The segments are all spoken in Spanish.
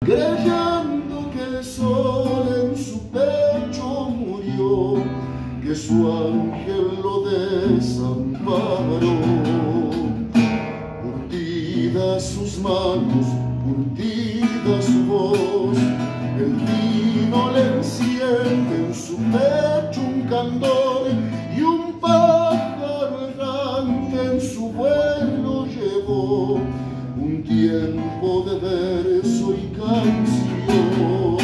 creyendo que el sol en su pecho murió, que su ángel lo desamparó. Curtidas sus manos, curtida su voz, el vino le enciende en su pecho un candor, y un pájaro errante en su vuelo llevó un tiempo de verso y canción.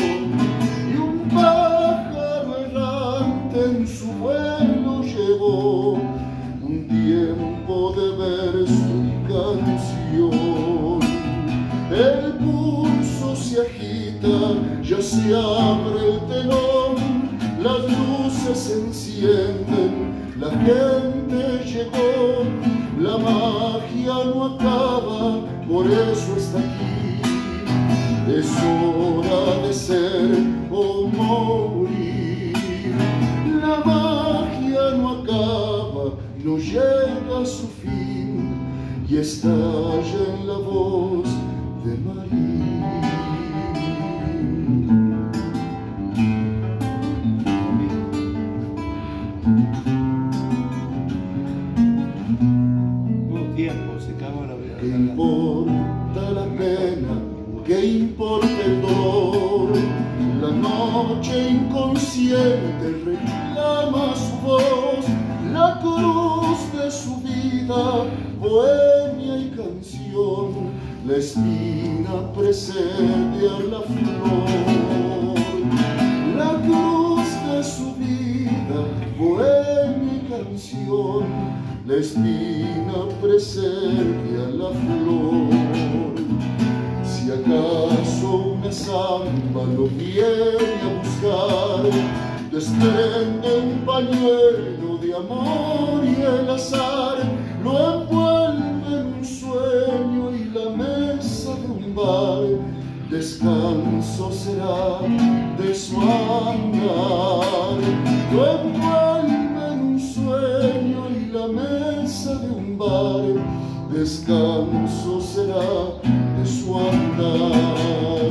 Y un pájaro errante en su vuelo llevó un tiempo de verso y canción. El pulso se agita, ya se abre el telón, las luces se encienden, la gente llegó, la magia no acaba, por eso está aquí. Es hora de ser o morir. La magia no acaba, no llega a su fin, y estalla en la voz de Marín. ¿Qué importa la pena? ¿Qué importa el dolor? La noche inconsciente reclama su voz, la cruz de su vida, bohemia y canción, la espina precede a la flor. La cruz de su vida, bohemia y canción, la espina precede a la flor. Si acaso una samba lo viene a buscar, desprende un pañuelo de amor y el azar lo envuelve en un sueño, y la mesa de un bar descanso será de su andar. Lo envuelve en un sueño, y la mesa de un bar descanso será de su andar.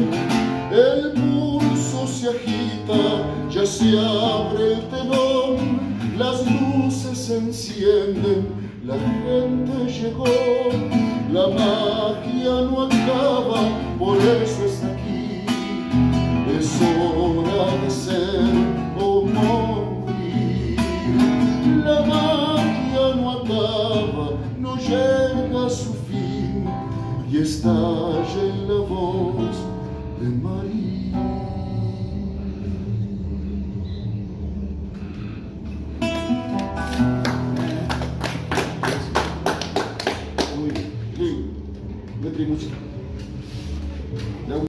El pulso se agita, ya se abre el telón, las luces se encienden, la gente llegó, la magia no acaba, por eso está aquí. Es hora de ser o morir. La magia no acaba, no llega a su fin, y estalla en la voz de María. Muy bien, letra y música.